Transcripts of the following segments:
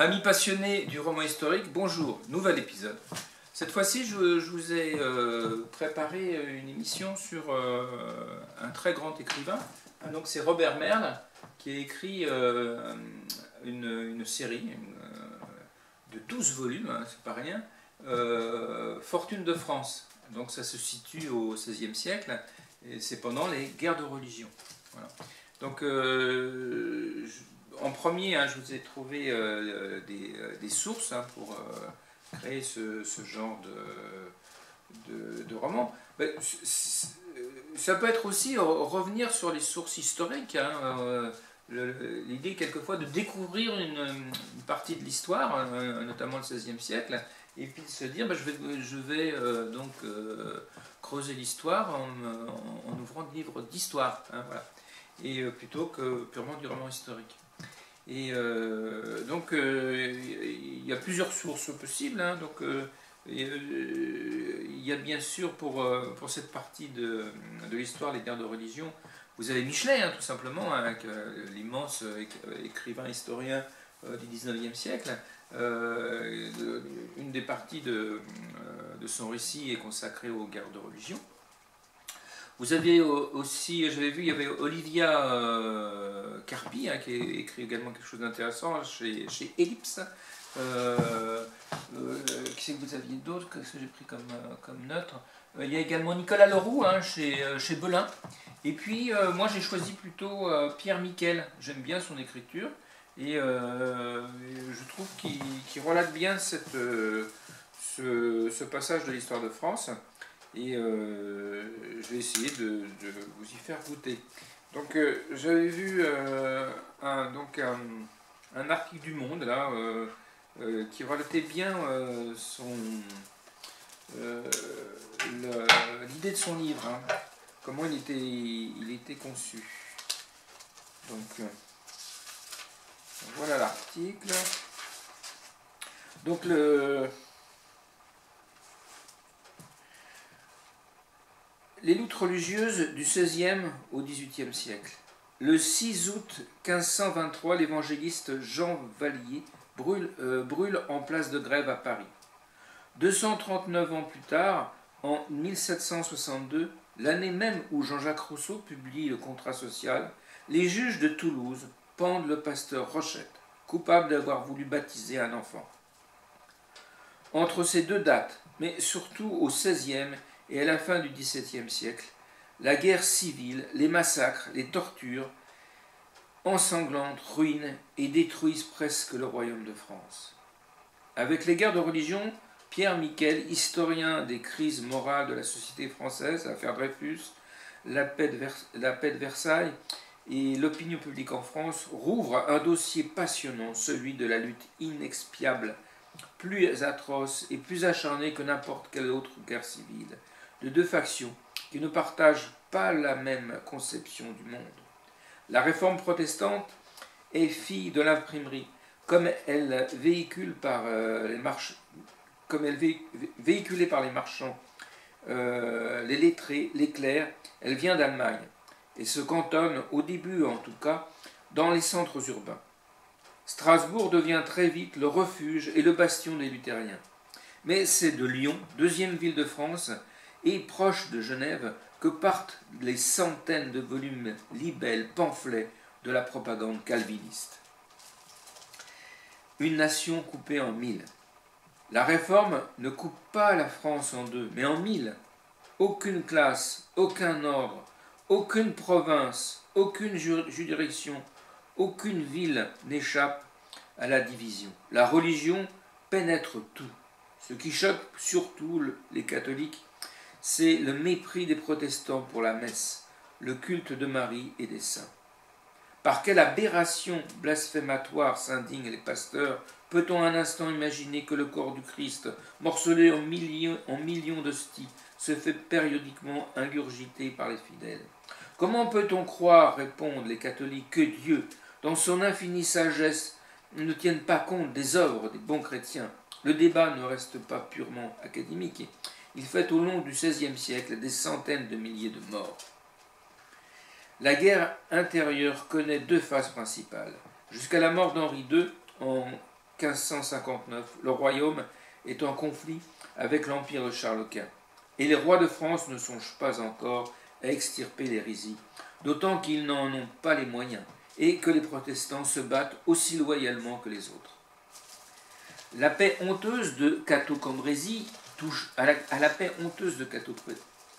Amis passionnés du roman historique, bonjour, nouvel épisode. Cette fois-ci, je vous ai préparé une émission sur un très grand écrivain. Donc c'est Robert Merle qui a écrit une série de 12 volumes, hein, c'est pas rien, Fortune de France. Donc ça se situe au XVIe siècle et c'est pendant les guerres de religion. Voilà. Donc en premier, hein, je vous ai trouvé des sources hein, pour créer ce genre de roman. Ben, ça peut être aussi revenir sur les sources historiques. Hein, l'idée quelquefois de découvrir une partie de l'histoire, notamment le XVIe siècle, et puis de se dire ben, je vais donc creuser l'histoire en ouvrant des livres d'histoire. Hein, voilà. Et plutôt que purement du roman historique. Et donc il y a plusieurs sources possibles. Hein, donc il y a bien sûr pour cette partie de l'histoire, les guerres de religion, vous avez Michelet, hein, tout simplement, hein, avec l'immense écrivain historien du XIXe siècle. Une des parties de son récit est consacrée aux guerres de religion. Vous avez aussi, j'avais vu, il y avait Olivia Carpi, hein, qui a écrit également quelque chose d'intéressant chez Ellipse. Qui c'est que vous aviez d'autres que j'ai pris comme note? Il y a également Nicolas Leroux hein, chez Belin. Et puis, moi j'ai choisi plutôt Pierre Miquel. J'aime bien son écriture. Et je trouve qu'il relate bien ce passage de l'histoire de France. Et je vais essayer de vous y faire goûter. Donc j'avais vu un article du Monde là, qui relatait bien l'idée de son livre, hein, comment il était conçu. Donc voilà l'article. Donc les luttes religieuses du XVIe au XVIIIe siècle. Le 6 août 1523, l'évangéliste Jean Vallier brûle en place de Grève à Paris. 239 ans plus tard, en 1762, l'année même où Jean-Jacques Rousseau publie le Contrat social, les juges de Toulouse pendent le pasteur Rochette, coupable d'avoir voulu baptiser un enfant. Entre ces deux dates, mais surtout au XVIe et à la fin du XVIIe siècle, la guerre civile, les massacres, les tortures ensanglantent, ruinent et détruisent presque le royaume de France. Avec les guerres de religion, Pierre Miquel, historien des crises morales de la société française, l'affaire Dreyfus, la paix de Versailles et l'opinion publique en France, rouvre un dossier passionnant, celui de la lutte inexpiable, plus atroce et plus acharnée que n'importe quelle autre guerre civile, de deux factions qui ne partagent pas la même conception du monde. La réforme protestante est fille de l'imprimerie, comme elle véhiculée par les marchands, les lettrés, les clercs, elle vient d'Allemagne et se cantonne, au début en tout cas, dans les centres urbains. Strasbourg devient très vite le refuge et le bastion des luthériens. Mais c'est de Lyon, deuxième ville de France, et proche de Genève, que partent les centaines de volumes, libelles, pamphlets de la propagande calviniste. Une nation coupée en mille. La réforme ne coupe pas la France en deux, mais en mille. Aucune classe, aucun ordre, aucune province, aucune juridiction, aucune ville n'échappe à la division. La religion pénètre tout. Ce qui choque surtout les catholiques, c'est le mépris des protestants pour la messe, le culte de Marie et des saints. Par quelle aberration blasphématoire s'indignent les pasteurs? Peut-on un instant imaginer que le corps du Christ, morcelé en millions d'hosties, se fait périodiquement ingurgiter par les fidèles? Comment peut-on croire, répondent les catholiques, que Dieu, dans son infinie sagesse, ne tienne pas compte des œuvres des bons chrétiens? Le débat ne reste pas purement académique. Il fait au long du XVIe siècle des centaines de milliers de morts. La guerre intérieure connaît deux phases principales. Jusqu'à la mort d'Henri II, en 1559, le royaume est en conflit avec l'empire de Charles Quint. Et les rois de France ne songent pas encore à extirper l'hérésie, d'autant qu'ils n'en ont pas les moyens, et que les protestants se battent aussi loyalement que les autres. La paix honteuse de Cateau-Cambrésis touche à la paix honteuse de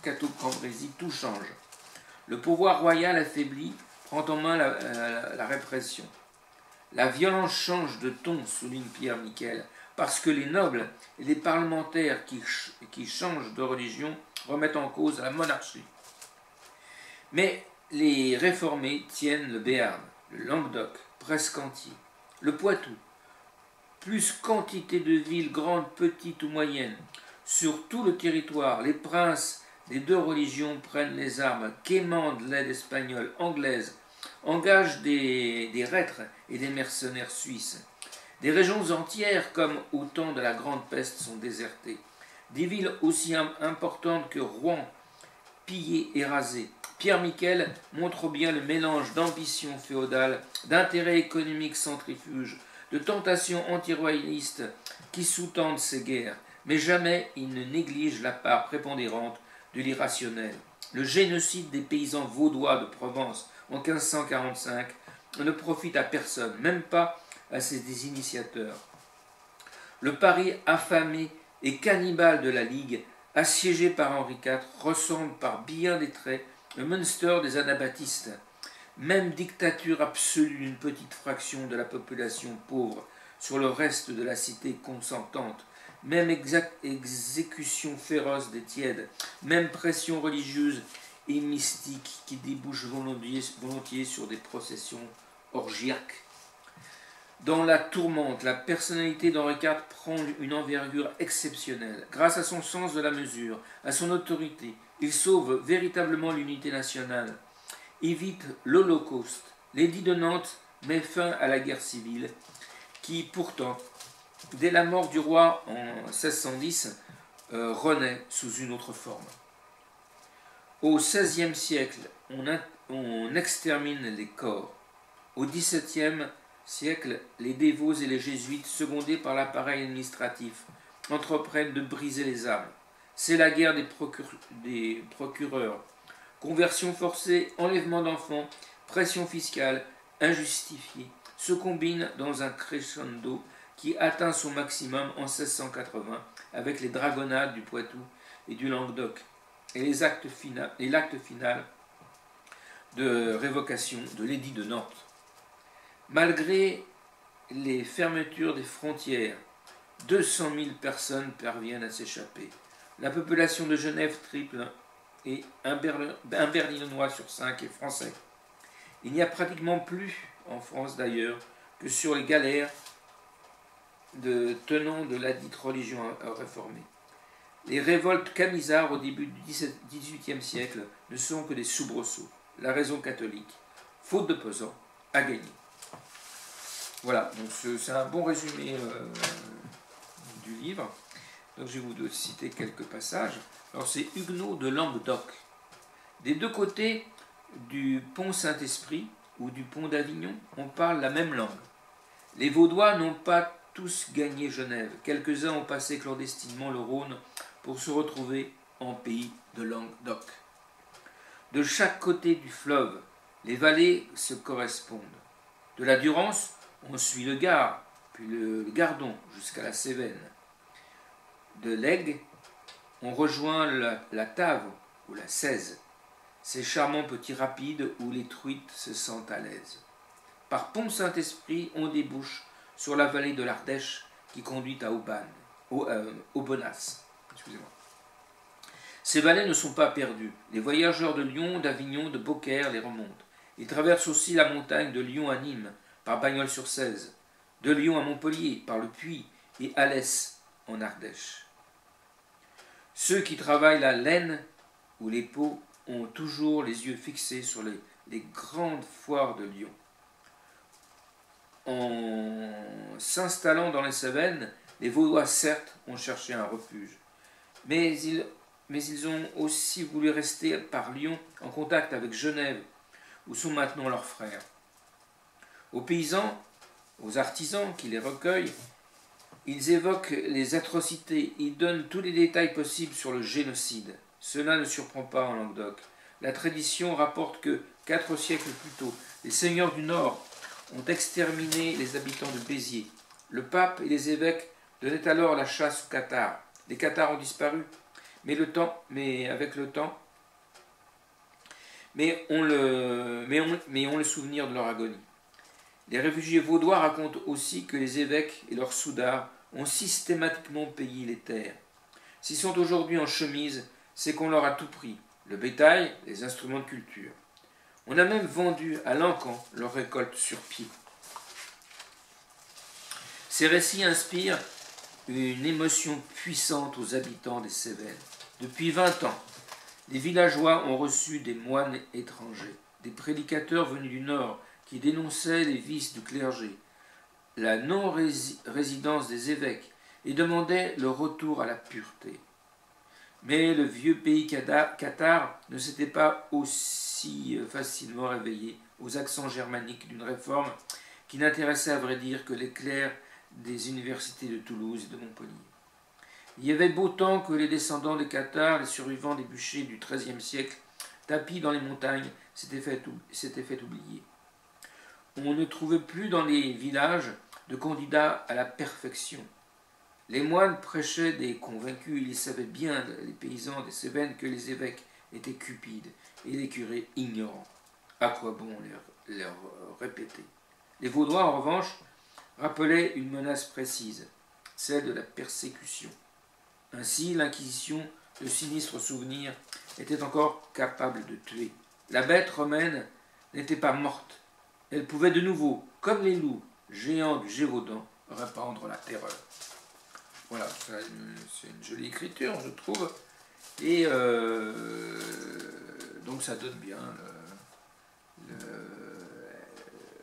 Cateau-Cambrésis, tout change. Le pouvoir royal affaibli prend en main la répression. La violence change de ton, souligne Pierre Miquel, parce que les nobles et les parlementaires qui changent de religion remettent en cause la monarchie. Mais les réformés tiennent le Béarn, le Languedoc, presque entier, le Poitou, plus quantité de villes grandes, petites ou moyennes. Sur tout le territoire, les princes des deux religions prennent les armes, quémandent l'aide espagnole, anglaise, engagent des reîtres et des mercenaires suisses. Des régions entières, comme au temps de la Grande Peste, sont désertées. Des villes aussi importantes que Rouen, pillées et rasées. Pierre Miquel montre bien le mélange d'ambition féodale, d'intérêts économiques centrifuges, de tentations antiroyalistes qui sous-tendent ces guerres, mais jamais il ne néglige la part prépondérante de l'irrationnel. Le génocide des paysans vaudois de Provence en 1545 ne profite à personne, même pas à ses initiateurs. Le Paris affamé et cannibale de la Ligue, assiégé par Henri IV, ressemble par bien des traits au Münster des anabaptistes. Même dictature absolue d'une petite fraction de la population pauvre sur le reste de la cité consentante, même exécution féroce des tièdes, même pression religieuse et mystique qui débouche volontiers sur des processions orgiaques. Dans la tourmente, la personnalité d'Henri IV prend une envergure exceptionnelle. Grâce à son sens de la mesure, à son autorité, il sauve véritablement l'unité nationale, évite l'Holocauste. L'édit de Nantes met fin à la guerre civile, qui pourtant, dès la mort du roi en 1610, renaît sous une autre forme. Au XVIe siècle, on extermine les corps. Au XVIIe siècle, les dévots et les jésuites, secondés par l'appareil administratif, entreprennent de briser les âmes. C'est la guerre des procureurs. Conversion forcée, enlèvement d'enfants, pression fiscale, injustifiée, se combinent dans un crescendo qui atteint son maximum en 1680 avec les dragonnades du Poitou et du Languedoc et l'acte final de révocation de l'édit de Nantes. Malgré les fermetures des frontières, 200 000 personnes parviennent à s'échapper. La population de Genève triple et un Berlinois sur 5 est français. Il n'y a pratiquement plus en France d'ailleurs que sur les galères de tenants de la dite religion réformée. Les révoltes camisards au début du XVIIIe siècle ne sont que des soubresauts. La raison catholique, faute de pesant, a gagné. Voilà, donc c'est un bon résumé du livre. Donc je vais vous citer quelques passages. Alors c'est Huguenot de Languedoc. Des deux côtés du pont Saint-Esprit ou du pont d'Avignon, on parle la même langue. Les Vaudois n'ont pas tous gagné Genève. Quelques-uns ont passé clandestinement le Rhône pour se retrouver en pays de Languedoc. De chaque côté du fleuve, les vallées se correspondent. De la Durance, on suit le Gard, puis le Gardon jusqu'à la Cévennes. De l'Aigle, on rejoint la Tave ou la Cèze, ces charmants petits rapides où les truites se sentent à l'aise. Par Pont-Saint-Esprit, on débouche sur la vallée de l'Ardèche qui conduit à Aubenas. Excusez-moi. Ces vallées ne sont pas perdues. Les voyageurs de Lyon, d'Avignon, de Beaucaire les remontent. Ils traversent aussi la montagne de Lyon à Nîmes, par Bagnols-sur-Cèze, de Lyon à Montpellier, par le Puy, et Alès, en Ardèche. Ceux qui travaillent la laine ou les peaux ont toujours les yeux fixés sur les grandes foires de Lyon. En s'installant dans les Cévennes, les Vaudois, certes, ont cherché un refuge, mais ils ont aussi voulu rester par Lyon en contact avec Genève, où sont maintenant leurs frères. Aux paysans, aux artisans qui les recueillent. Ils évoquent les atrocités, ils donnent tous les détails possibles sur le génocide. Cela ne surprend pas en Languedoc. La tradition rapporte que, 4 siècles plus tôt, les seigneurs du Nord ont exterminé les habitants de Béziers. Le pape et les évêques donnaient alors la chasse aux cathares. Les cathares ont disparu, mais ont le souvenir de leur agonie. Les réfugiés vaudois racontent aussi que les évêques et leurs soudards ont systématiquement payé les terres. S'ils sont aujourd'hui en chemise, c'est qu'on leur a tout pris, le bétail, les instruments de culture. On a même vendu à l'encan leur récolte sur pied. Ces récits inspirent une émotion puissante aux habitants des Cévennes. Depuis 20 ans, les villageois ont reçu des moines étrangers, des prédicateurs venus du Nord qui dénonçaient les vices du clergé, la non-résidence des évêques et demandaient le retour à la pureté. Mais le vieux pays cathare ne s'était pas aussi facilement réveillé aux accents germaniques d'une réforme qui n'intéressait à vrai dire que les clercs des universités de Toulouse et de Montpellier. Il y avait beau temps que les descendants des cathares, les survivants des bûchers du XIIIe siècle, tapis dans les montagnes, s'étaient fait oublier. On ne trouvait plus dans les villages de candidats à la perfection. Les moines prêchaient des convaincus, ils savaient bien, les paysans des Cévennes, que les évêques étaient cupides et les curés ignorants. À quoi bon leur répéter? Les Vaudois, en revanche, rappelaient une menace précise, celle de la persécution. Ainsi, l'Inquisition, de sinistres souvenirs, était encore capable de tuer. La bête romaine n'était pas morte. Elle pouvait de nouveau, comme les loups géants du Gévaudan, répandre la terreur. Voilà, c'est une jolie écriture, je trouve. Et donc ça donne bien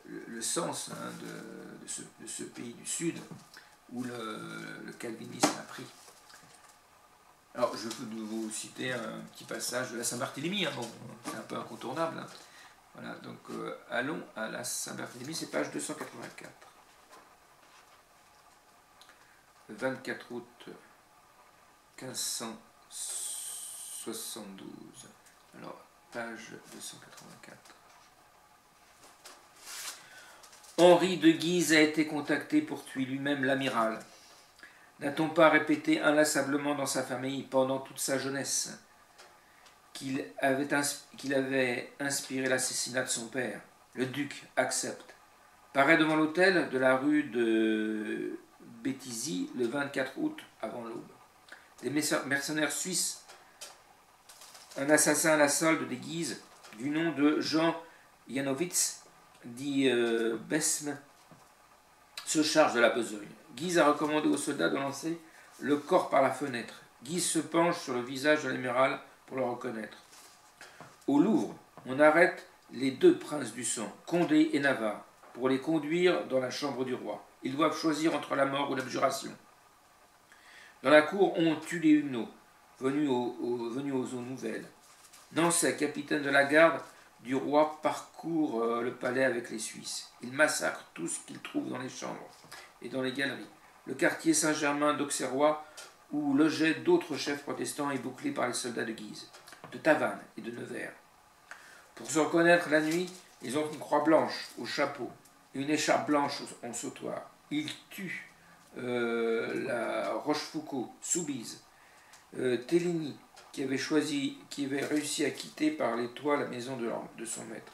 le sens de ce pays du Sud où le calvinisme a pris. Alors, je peux vous citer un petit passage de la Saint-Barthélemy, hein, bon, c'est un peu incontournable. Hein. Voilà, donc allons à la Saint-Barthélemy, c'est page 284. Le 24 août 1572. Alors, page 284. Henri de Guise a été contacté pour tuer lui-même l'amiral. N'a-t-on pas répété inlassablement dans sa famille pendant toute sa jeunesse qu'il avait inspiré l'assassinat de son père? Le duc accepte. Paraît devant l'hôtel de la rue de Béthisy le 24 août avant l'aube. Des mercenaires suisses, un assassin à la solde des Guises, du nom de Jean Janowitz, dit Besme, se charge de la besogne. Guise a recommandé aux soldats de lancer le corps par la fenêtre. Guise se penche sur le visage de l'amiral pour le reconnaître. Au Louvre, on arrête les 2 princes du sang, Condé et Navarre, pour les conduire dans la chambre du roi. Ils doivent choisir entre la mort ou l'abjuration. Dans la cour, on tue les Huguenots, venus aux eaux nouvelles. Nancet, capitaine de la garde du roi, parcourt le palais avec les Suisses. Il massacre tout ce qu'il trouve dans les chambres et dans les galeries. Le quartier Saint-Germain d'Auxerrois, où logeaient d'autres chefs protestants, est bouclé par les soldats de Guise, de Tavannes et de Nevers. Pour se reconnaître la nuit, ils ont une croix blanche au chapeau et une écharpe blanche en sautoir. Ils tuent la Rochefoucauld, Soubise, Téligny, qui avait réussi à quitter par les toits la maison de son maître.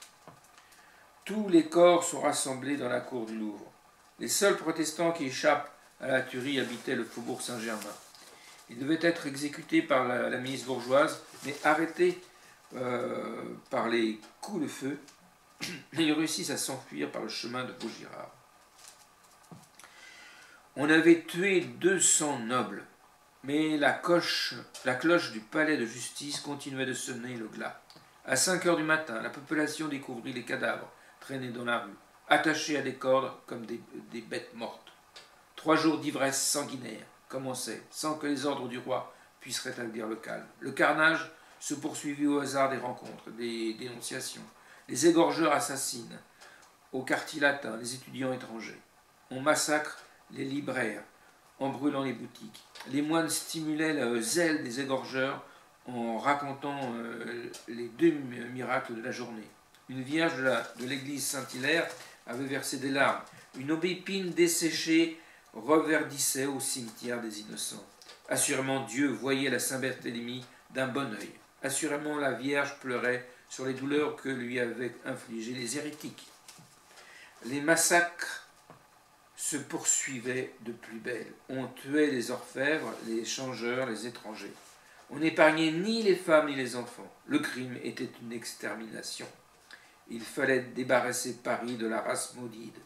Tous les corps sont rassemblés dans la cour du Louvre. Les seuls protestants qui échappent à la tuerie habitaient le faubourg Saint-Germain. Ils devaient être exécutés par la milice bourgeoise, mais arrêtés par les coups de feu, ils réussissent à s'enfuir par le chemin de Vaugirard. On avait tué 200 nobles, mais la cloche du palais de justice continuait de sonner le glas. À 5 heures du matin, la population découvrit les cadavres traînés dans la rue, attachés à des cordes comme des bêtes mortes. 3 jours d'ivresse sanguinaire commençaient, sans que les ordres du roi puissent rétablir le calme. Le carnage se poursuivit au hasard des rencontres, des dénonciations. Les égorgeurs assassinent, au quartier latin, les étudiants étrangers. On massacre les libraires en brûlant les boutiques. Les moines stimulaient le zèle des égorgeurs en racontant les deux miracles de la journée. Une vierge de l'église Saint-Hilaire avait versé des larmes. Une aubépine desséchée reverdissait au cimetière des innocents. Assurément Dieu voyait la Saint-Barthélemy d'un bon œil. Assurément la Vierge pleurait sur les douleurs que lui avaient infligées les hérétiques. Les massacres se poursuivaient de plus belle. On tuait les orfèvres, les changeurs, les étrangers. On n'épargnait ni les femmes ni les enfants. Le crime était une extermination. Il fallait débarrasser Paris de la race maudite.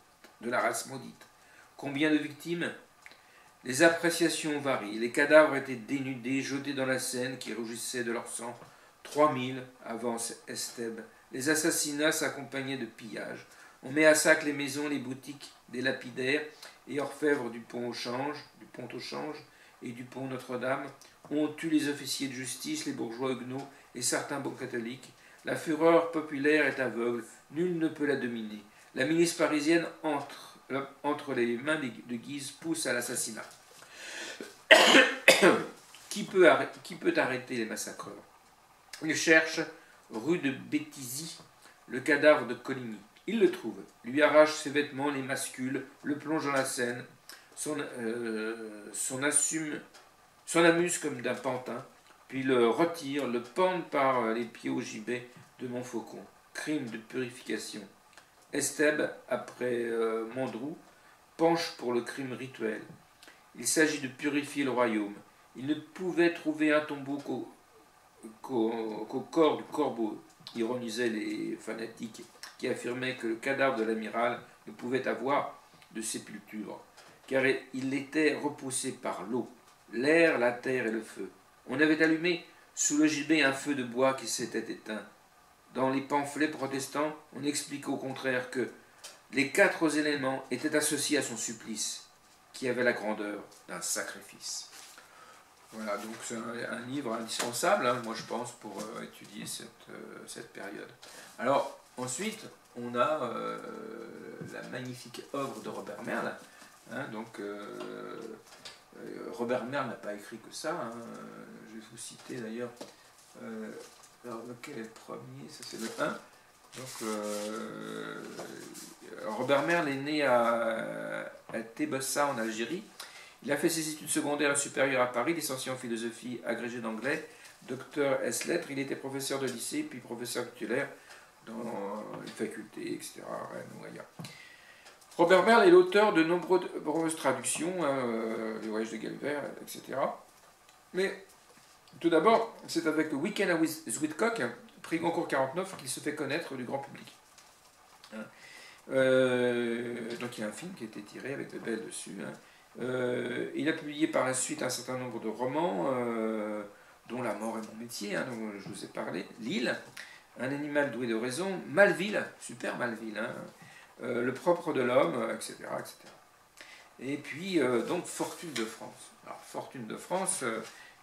Combien de victimes? Les appréciations varient. Les cadavres étaient dénudés, jetés dans la Seine qui rougissait de leur sang. 3000 avance Estèbe. Les assassinats s'accompagnaient de pillages. On met à sac les maisons, les boutiques des lapidaires et orfèvres du pont au Change et du pont Notre-Dame. On tue les officiers de justice, les bourgeois huguenots et certains bons catholiques. La fureur populaire est aveugle, nul ne peut la dominer. La milice parisienne entre les mains de Guise pousse à l'assassinat. Qui peut arrêter les massacreurs? Il cherche, rue de Béthisy, le cadavre de Coligny. Il le trouve, lui arrache ses vêtements, les mascule, le plonge dans la Seine, s'en amuse comme d'un pantin, puis le retire, le pend par les pieds au gibet de Montfaucon. Crime de purification. Estèbe, après Mondroux, penche pour le crime rituel. Il s'agit de purifier le royaume. Il ne pouvait trouver un tombeau qu'au corps du corbeau, ironisaient les fanatiques qui affirmaient que le cadavre de l'amiral ne pouvait avoir de sépulture, car il était repoussé par l'eau, l'air, la terre et le feu. On avait allumé sous le gibet un feu de bois qui s'était éteint. Dans les pamphlets protestants, on explique au contraire que les 4 éléments étaient associés à son supplice, qui avait la grandeur d'un sacrifice. Voilà, donc c'est un livre indispensable, hein, moi je pense, pour étudier cette période. Alors, ensuite, on a la magnifique œuvre de Robert Merle. Hein, donc, Robert Merle n'a pas écrit que ça. Hein, je vais vous citer d'ailleurs. Alors, lequel est le premier? Ça, c'est le 1. Donc, Robert Merle est né à Tébessa, en Algérie. Il a fait ses études secondaires et supérieures à Paris, licencié en philosophie, agrégé d'anglais, docteur S lettres. Il était professeur de lycée, puis professeur titulaire dans une faculté, etc., Rennes ou ailleurs. Robert Merle est l'auteur de nombreuses traductions, hein, Les Voyages de Gulliver, etc. Mais tout d'abord, c'est avec le Weekend with Whitcock, prix Goncourt 49, qu'il se fait connaître du grand public. Hein. Donc il y a un film qui a été tiré avec de belles dessus. Hein. Il a publié par la suite un certain nombre de romans, dont La mort est mon métier, hein, dont je vous ai parlé, L'île, Un animal doué de raison, Malville, super Malville, hein, Le propre de l'homme, etc., etc. Et puis, donc, Fortune de France. Alors, Fortune de France,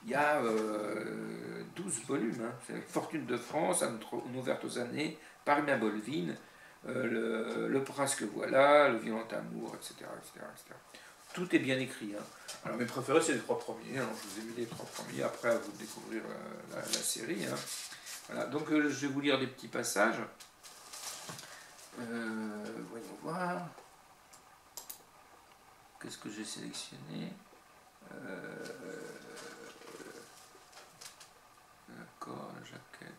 il y a 12 volumes. Hein. Fortune de France, Une ouverte aux années, Paris Bolvin, Le prince que voilà, Le violent amour, etc., etc., etc. Tout est bien écrit. Hein. Alors mes préférés, c'est les 3 premiers. Alors, je vous ai mis les 3 premiers. Après, à vous de découvrir la série. Hein. Voilà. Donc, je vais vous lire des petits passages. Voyons voir. Qu'est-ce que j'ai sélectionné? D'accord, la jaquette.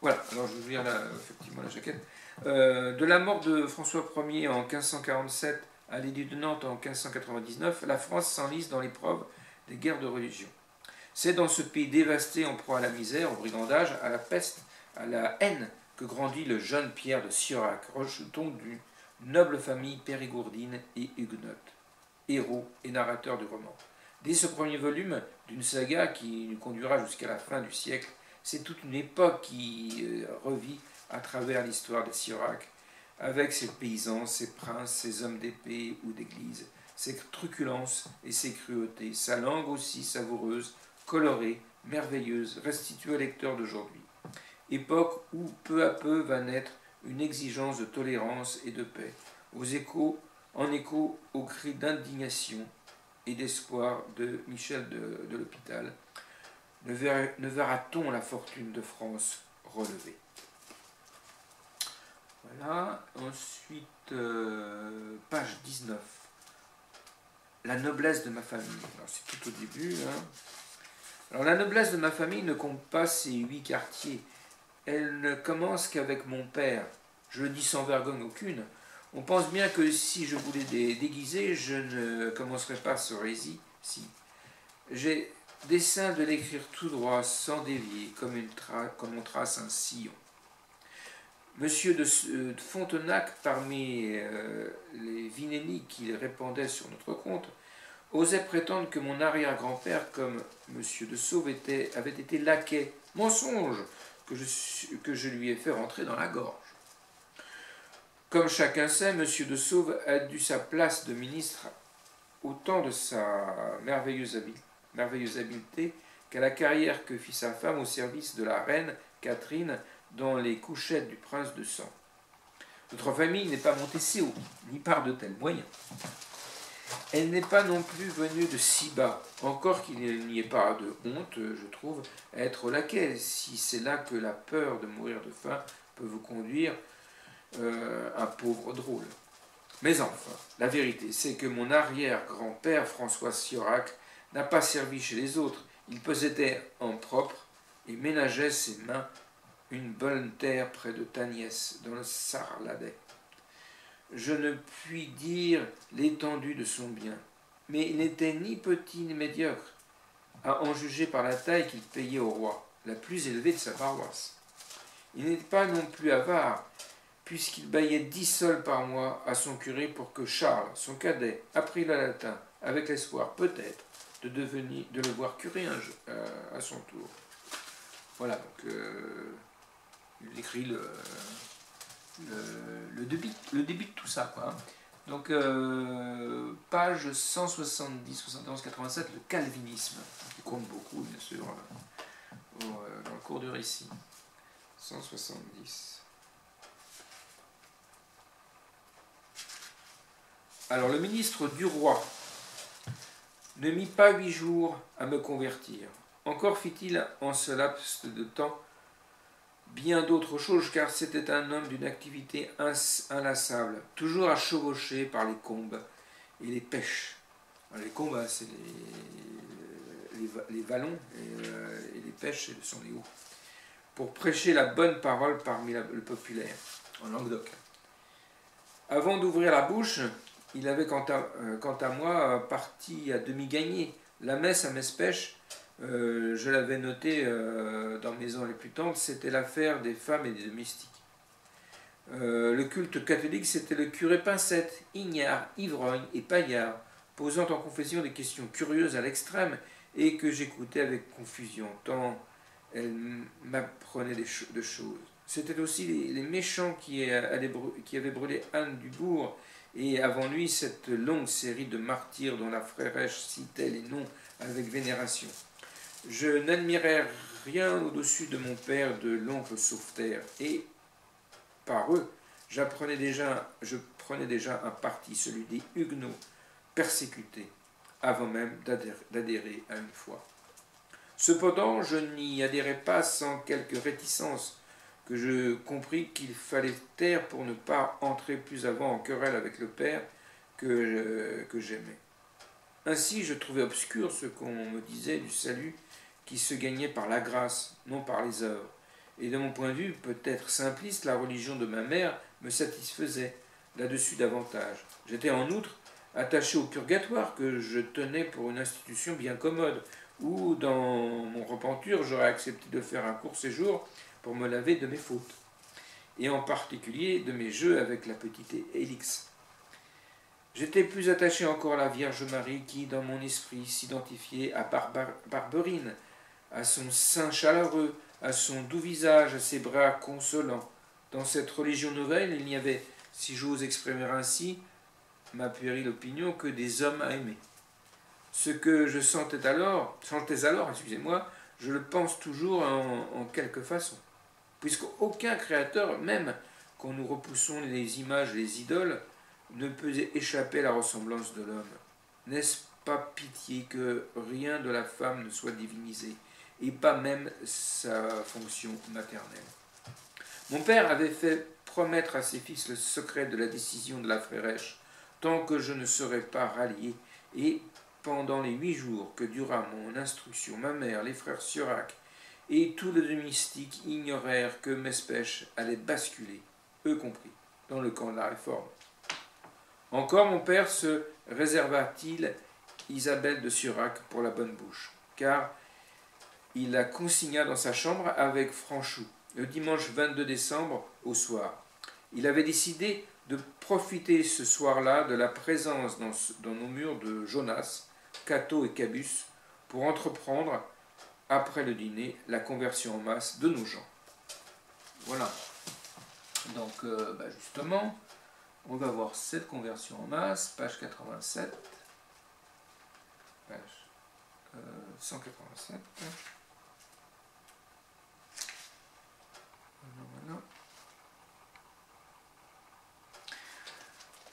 Voilà. Alors, je vais vous lire effectivement la jaquette. De la mort de François Ier en 1547 à l'édit de Nantes en 1599, la France s'enlise dans l'épreuve des guerres de religion. C'est dans ce pays dévasté en proie à la misère, au brigandage, à la peste, à la haine, que grandit le jeune Pierre de Sirac, rejeton d'une noble famille périgourdine et huguenote, héros et narrateur du roman. Dès ce premier volume d'une saga qui nous conduira jusqu'à la fin du siècle, c'est toute une époque qui revit à travers l'histoire de Sirac, avec ses paysans, ses princes, ses hommes d'épée ou d'église, ses truculences et ses cruautés, sa langue aussi savoureuse, colorée, merveilleuse, restituée au lecteur d'aujourd'hui. Époque où peu à peu va naître une exigence de tolérance et de paix, aux échos en écho aux cris d'indignation et d'espoir de Michel de l'Hôpital. Ne verra-t-on la fortune de France relevée? Voilà. Ensuite, page 19. La noblesse de ma famille. Alors, c'est tout au début. Hein. Alors, la noblesse de ma famille ne compte pas ces 8 quartiers. Elle ne commence qu'avec mon père. Je le dis sans vergogne aucune. On pense bien que si je voulais déguiser, je ne commencerais pas ce récit. Si. J'ai dessein de l'écrire tout droit, sans dévier, comme on trace un sillon. Monsieur de Fontenac, parmi les vinénies qu'il répandait sur notre compte, osait prétendre que mon arrière-grand-père, comme Monsieur de Sauve, avait été laquais. Mensonge que je lui ai fait rentrer dans la gorge. Comme chacun sait, Monsieur de Sauve a dû sa place de ministre au temps de sa merveilleuse habileté qu'à la carrière que fit sa femme au service de la reine Catherine dans les couchettes du prince de sang. Notre famille n'est pas montée si haut, ni par de tels moyens. Elle n'est pas non plus venue de si bas, encore qu'il n'y ait pas de honte, je trouve, à être laquais, si c'est là que la peur de mourir de faim peut vous conduire un pauvre drôle. Mais enfin, la vérité, c'est que mon arrière-grand-père, François Siorac, n'a pas servi chez les autres. Il possédait en propre et ménageait ses mains une bonne terre près de Tagnès, dans le Sarladais. Je ne puis dire l'étendue de son bien, mais il n'était ni petit ni médiocre, à en juger par la taille qu'il payait au roi, la plus élevée de sa paroisse. Il n'était pas non plus avare, puisqu'il baillait 10 sols par mois à son curé pour que Charles, son cadet, apprit le latin, avec l'espoir peut-être de le voir curé à son tour. Voilà, donc il écrit le début de tout ça, quoi. Donc, page 170, 71, 87, le calvinisme, qui compte beaucoup, bien sûr, dans le cours du récit. 170. Alors, le ministre du roi ne mit pas 8 jours à me convertir. Encore fit-il en ce laps de temps bien d'autres choses, car c'était un homme d'une activité inlassable, toujours à chevaucher par les combes et les pêches. Alors, les combes, c'est les vallons, et les pêches, ce sont les hauts, pour prêcher la bonne parole parmi le populaire, en Languedoc. Avant d'ouvrir la bouche, il avait, quant à moi, parti à demi gagné. La messe à Mespèche, je l'avais noté dans mes ans les plus tendres, c'était l'affaire des femmes et des domestiques. Le culte catholique, c'était le curé Pincette, ignare, ivrogne et paillard, posant en confession des questions curieuses à l'extrême et que j'écoutais avec confusion, tant elles m'apprenaient de choses. C'était aussi les méchants qui avaient brûlé Anne du Bourg, et avant lui cette longue série de martyrs dont la frérèche citait les noms avec vénération. Je n'admirais rien au-dessus de mon père, de l'oncle Sauveterre, et par eux, je prenais déjà un parti, celui des Huguenots persécutés, avant même d'adhérer à une foi. Cependant, je n'y adhérais pas sans quelque réticence, que je compris qu'il fallait taire pour ne pas entrer plus avant en querelle avec le père que j'aimais. Ainsi, je trouvais obscur ce qu'on me disait du salut qui se gagnait par la grâce, non par les œuvres. Et de mon point de vue, peut-être simpliste, la religion de ma mère me satisfaisait là-dessus davantage. J'étais en outre attaché au purgatoire, que je tenais pour une institution bien commode, où, dans mon repentir, j'aurais accepté de faire un court séjour pour me laver de mes fautes, et en particulier de mes jeux avec la petite Élix. J'étais plus attaché encore à la Vierge Marie qui, dans mon esprit, s'identifiait à Barberine, à son sein chaleureux, à son doux visage, à ses bras consolants. Dans cette religion nouvelle, il n'y avait, si j'ose exprimer ainsi ma puérile opinion, que des hommes à aimer. Ce que je sentais alors, je le pense toujours en quelque façon. Puisqu'aucun créateur, même quand nous repoussons les images, les idoles, ne peut échapper à la ressemblance de l'homme. N'est-ce pas pitié que rien de la femme ne soit divinisé, et pas même sa fonction maternelle. Mon père avait fait promettre à ses fils le secret de la décision de la frérèche, tant que je ne serais pas rallié, et pendant les 8 jours que dura mon instruction, ma mère, les frères Sirac et tous les domestiques ignorèrent que Mespèche allait basculer, eux compris, dans le camp de la réforme. Encore mon père se réserva-t-il Isabelle de Surac pour la bonne bouche, car il la consigna dans sa chambre avec Franchou, le dimanche 22 décembre au soir. Il avait décidé de profiter ce soir-là de la présence dans nos murs de Jonas, Cato et Cabus pour entreprendre, après le dîner, la conversion en masse de nos gens. Voilà. Donc, justement, on va voir cette conversion en masse, page 87, page 187. Voilà.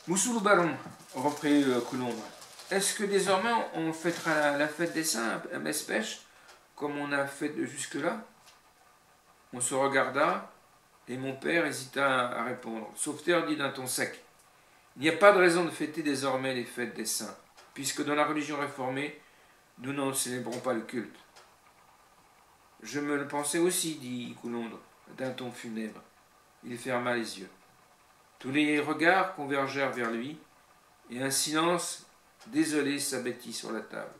Moussoulou Baron, reprit Coulombe, est-ce que désormais on fêtera la fête des saints à Mespèche, comme on a fait jusque-là? On se regarda, et mon père hésita à répondre. Sauveterre dit d'un ton sec, il n'y a pas de raison de fêter désormais les fêtes des saints, puisque dans la religion réformée, nous n'en célébrons pas le culte. Je me le pensais aussi, dit Coulombe, d'un ton funèbre. Il ferma les yeux. Tous les regards convergèrent vers lui, et un silence désolé s'abattit sur la table.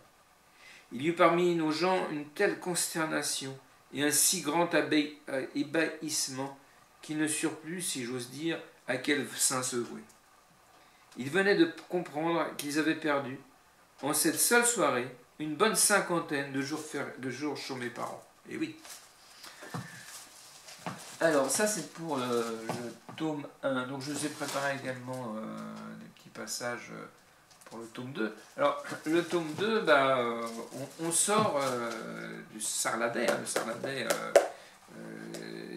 Il y eut parmi nos gens une telle consternation et un si grand ébahissement qu'ils ne surent plus, si j'ose dire, à quel saint se vouer. Ils venaient de comprendre qu'ils avaient perdu, en cette seule soirée, une bonne cinquantaine de jours chômés par an. Et oui. Alors, ça c'est pour le tome 1. Donc, je vous ai préparé également des petits passages pour le tome 2. Alors, le tome 2, on sort du Sarladais, le Sarladais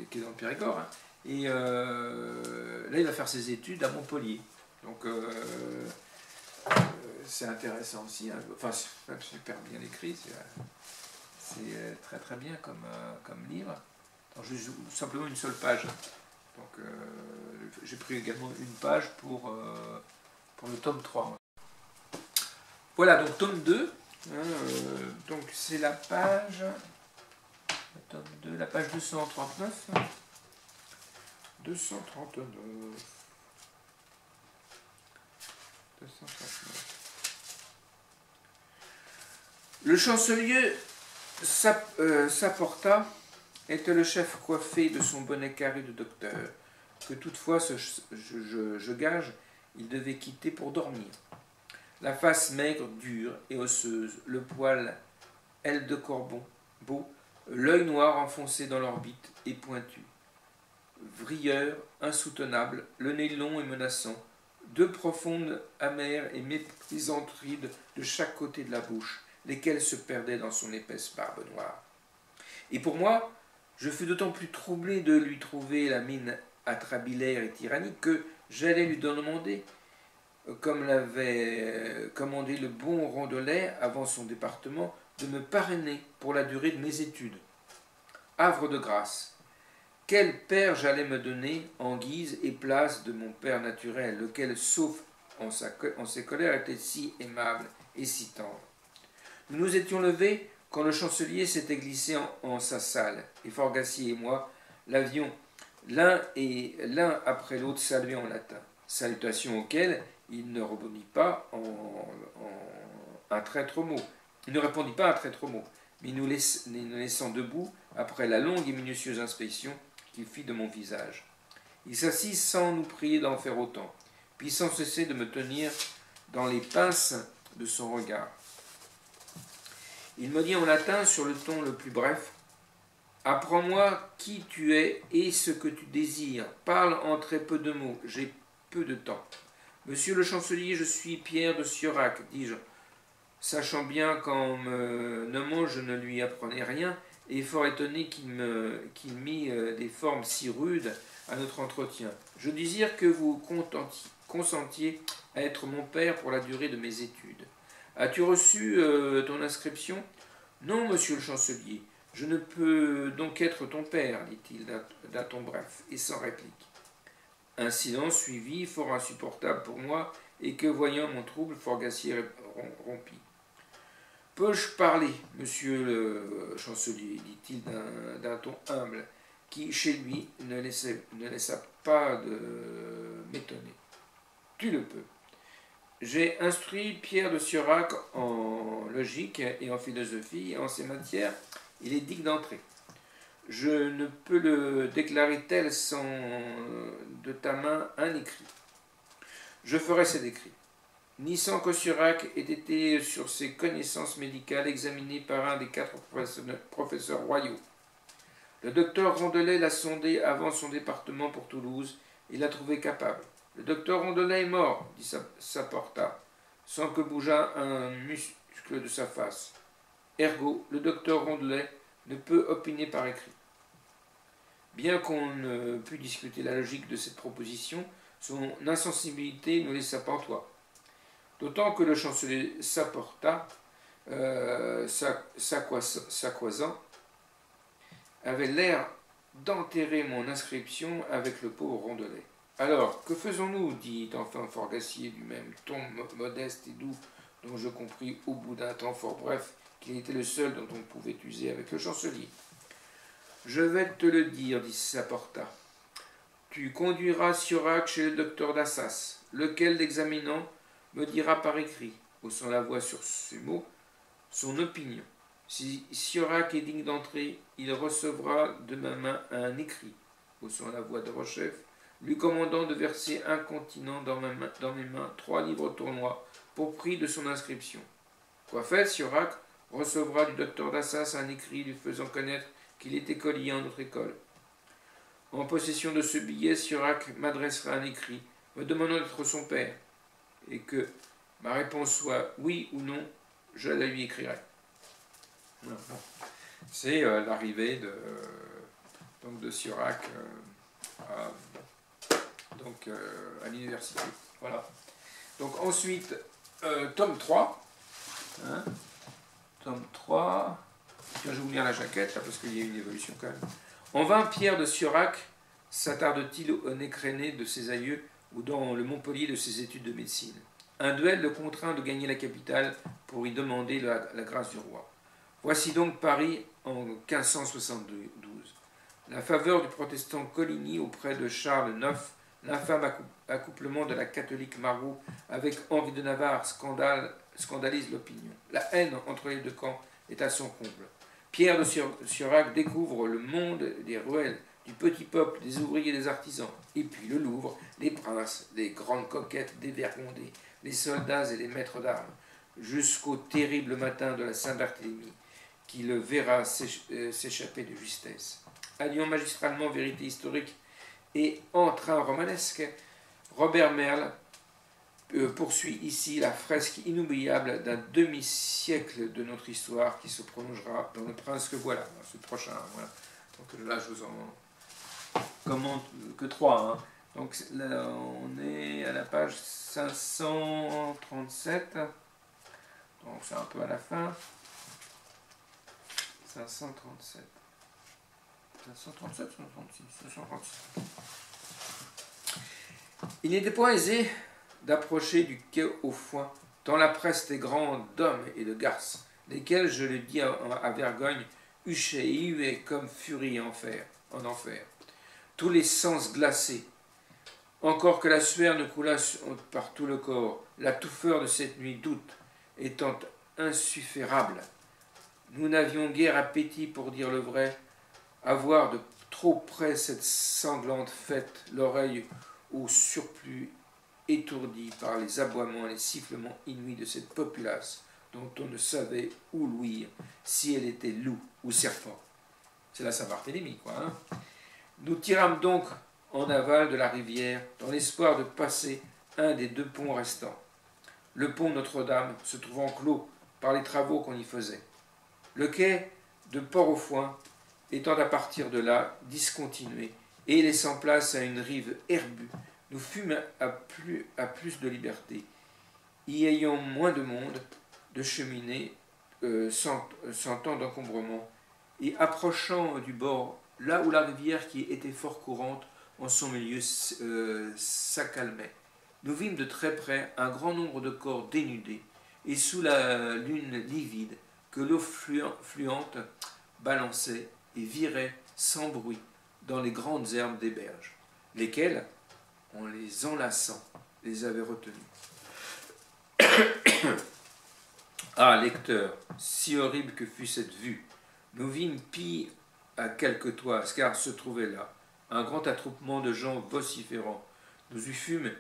qui est dans le Périgord. Hein, et là, il va faire ses études à Montpellier. Donc, c'est intéressant aussi. Hein. Enfin, c'est super bien écrit. C'est très très bien comme livre. Alors, je joue simplement une seule page. Donc, j'ai pris également une page pour le tome 3. Voilà, donc tome 2. Donc, c'est la page. Le tome 2, la page 239. 239. 239. Le chancelier s'apporta, était le chef coiffé de son bonnet carré de docteur, que toutefois, je gage, il devait quitter pour dormir. La face maigre, dure et osseuse, le poil, aile de corbeau, beau, l'œil noir enfoncé dans l'orbite et pointu. Vrilleur, insoutenable, le nez long et menaçant, deux profondes, amères et méprisantes rides de chaque côté de la bouche, lesquelles se perdaient dans son épaisse barbe noire. Et pour moi, je fus d'autant plus troublé de lui trouver la mine atrabilaire et tyrannique que j'allais lui demander, comme l'avait commandé le bon Rondelet avant son département, de me parrainer pour la durée de mes études. Havre de grâce, quel père j'allais me donner en guise et place de mon père naturel, lequel, sauf en ses colères, était si aimable et si tendre. Nous nous étions levés quand le chancelier s'était glissé en sa salle, et Forgassier et moi l'avions l'un après l'autre salué en latin, salutation auxquelles il ne répondit pas un traître mot. Il ne répondit pas un traître mot, mais nous laissant debout après la longue et minutieuse inspection qu'il fit de mon visage. Il s'assit sans nous prier d'en faire autant, puis sans cesser de me tenir dans les pinces de son regard. Il me dit en latin sur le ton le plus bref, « Apprends-moi qui tu es et ce que tu désires. Parle en très peu de mots, j'ai peu de temps. » « Monsieur le chancelier, je suis Pierre de Surac, dis-je, sachant bien qu'en me nommant je ne lui apprenais rien, et fort étonné qu'il mît des formes si rudes à notre entretien. Je désire que vous consentiez à être mon père pour la durée de mes études. As-tu reçu ton inscription? Non, monsieur le chancelier, je ne peux donc être ton père, dit-il d'un ton bref et sans réplique. Un silence suivit, fort insupportable pour moi, et que, voyant mon trouble, Forgassier rompit. Peux-je parler, monsieur le chancelier, dit-il d'un ton humble, qui, chez lui, ne laissa pas de m'étonner. Tu le peux. J'ai instruit Pierre de Sirac en logique et en philosophie, et en ces matières, il est digne d'entrer. Je ne peux le déclarer tel sans de ta main un écrit. Je ferai cet écrit. Ni sans que Sirac ait été sur ses connaissances médicales examiné par un des 4 professeurs royaux. Le docteur Rondelet l'a sondé avant son département pour Toulouse et l'a trouvé capable. Le docteur Rondelet est mort, dit Saporta, sans que bougeât un muscle de sa face. Ergo, le docteur Rondelet ne peut opiner par écrit. Bien qu'on ne pût discuter la logique de cette proposition, son insensibilité ne laissa pantois. D'autant que le chancelier Saporta, s'accroisant, avait l'air d'enterrer mon inscription avec le pauvre Rondelet. Alors, que faisons-nous dit enfin Forgassier du même ton modeste et doux, dont je compris au bout d'un temps fort bref qu'il était le seul dont on pouvait user avec le chancelier. Je vais te le dire, dit Saporta. Tu conduiras Sirac chez le docteur d'Assas, lequel, l'examinant, me dira par écrit, haussant la voix sur ces mots, son opinion. Si Sirac est digne d'entrer, il recevra de ma main un écrit, haussant la voix de Rochef, lui commandant de verser incontinent dans mes mains 3 livres tournois pour prix de son inscription. Quoi fait, Sirac recevra du docteur d'Assas un écrit lui faisant connaître qu'il est écolier en notre école. En possession de ce billet, Sirac m'adressera un écrit me demandant d'être son père, et que ma réponse soit oui ou non, je la lui écrirai. Voilà. C'est l'arrivée de Sirac à l'université. Voilà. Donc ensuite, tome 3. Hein, tome 3. Tiens, je vais vous lire la jaquette, là, parce qu'il y a une évolution quand même. En vain, Pierre de Sirac s'attarde-t-il au nez créné de ses aïeux ou dans le Montpellier de ses études de médecine. Un duel le contraint de gagner la capitale pour y demander la grâce du roi. Voici donc Paris en 1572. La faveur du protestant Coligny auprès de Charles IX, l'infâme accouplement de la catholique Marot avec Henri de Navarre scandalise l'opinion. La haine entre les deux camps est à son comble. Pierre de Sirac découvre le monde des ruelles, du petit peuple, des ouvriers, des artisans, et puis le Louvre, les princes, les grandes coquettes dévergondées, les soldats et les maîtres d'armes, jusqu'au terrible matin de la Saint-Barthélemy, qui le verra s'échapper de justesse. Alliant magistralement vérité historique et entrain romanesque, Robert Merle poursuit ici la fresque inoubliable d'un demi-siècle de notre histoire qui se prolongera dans Le Prince que voilà, ce prochain. Voilà. Donc là, je vous en commente que 3. Hein. Donc là, on est à la page 537. Donc c'est un peu à la fin. 537. 537, 536. Il n'était point aisé d'approcher du quai au foin, tant la presse est grande d'hommes et de garces, lesquels, je le dis à Vergogne, huchaient et huaient comme furie en enfer. Tous les sens glacés, encore que la sueur ne coulât par tout le corps, la touffeur de cette nuit d'août étant insufférable. Nous n'avions guère appétit, pour dire le vrai, à voir de trop près cette sanglante fête, l'oreille au surplus étourdie par les aboiements et les sifflements inouïs de cette populace dont on ne savait où louir, si elle était loup ou serpent. C'est la Saint-Barthélemy, quoi. Hein. Nous tirâmes donc en aval de la rivière dans l'espoir de passer un des 2 ponts restants. Le pont Notre-Dame se trouvant clos par les travaux qu'on y faisait. Le quai de Port-au-Foin étant à partir de là discontinué et laissant place à une rive herbue, nous fûmes à plus de liberté, y ayant moins de monde, de cheminées, sans tant d'encombrement, et approchant du bord, là où la rivière qui était fort courante en son milieu s'accalmait. Nous vîmes de très près un grand nombre de corps dénudés, et sous la lune livide, que l'eau fluente balançait et virait sans bruit dans les grandes herbes des berges, lesquelles, en les enlaçant, les avaient retenus. Ah, lecteur, si horrible que fût cette vue, nous vîmes pis à quelques toises, car se trouvait là un grand attroupement de gens vociférants. Nous y fûmes,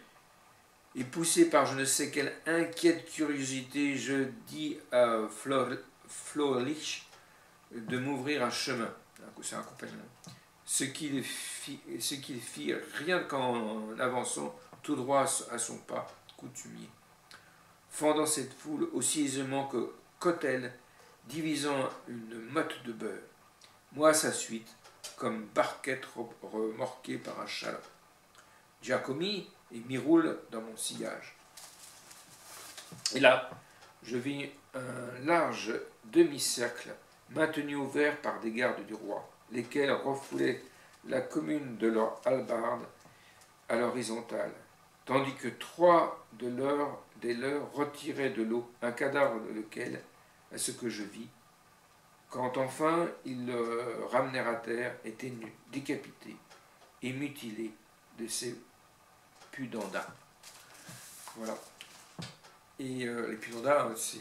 et poussé par je ne sais quelle inquiète curiosité, je dis à Florlich de m'ouvrir un chemin. C'est un compagnon. Ce qu'il fit rien qu'en avançant tout droit à son pas coutumier, fendant cette foule aussi aisément que Cotel, divisant une motte de beurre. Moi à sa suite, comme barquette remorquée par un chaland. Giacomi et Miroul dans mon sillage. Et là, je vis un large demi-cercle maintenu ouvert par des gardes du roi, lesquels refoulaient la commune de leur hallebarde à l'horizontale, tandis que 3 des leurs retiraient de l'eau un cadavre lequel, à ce que je vis, quand enfin ils le ramenèrent à terre, était nu, décapité et mutilé de ses pudendats. Voilà. Et les pudendats, c'est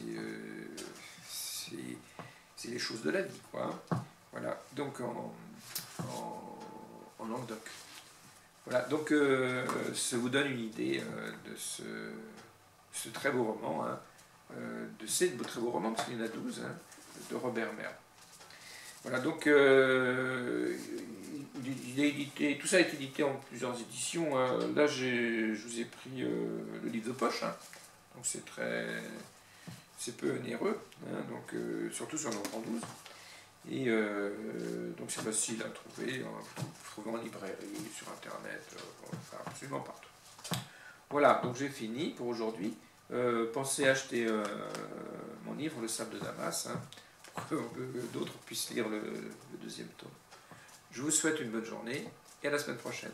les choses de la vie, quoi. Voilà. Donc en Languedoc. Voilà. Donc ça vous donne une idée de ce très beau roman, hein, de ces très beaux romans, parce qu'il y en a 12, hein, de Robert Merle. Voilà, donc il est édité, tout ça est édité en plusieurs éditions. Là, je vous ai pris le livre de poche, hein, donc c'est peu onéreux, hein, donc, surtout sur l'enfant 12. Et donc c'est facile à trouver, vous trouvez en librairie, sur internet, enfin, absolument partout. Voilà, donc j'ai fini pour aujourd'hui. Pensez à acheter mon livre, Le Sable de Damas, hein, pour que d'autres puissent lire le deuxième tome. Je vous souhaite une bonne journée et à la semaine prochaine.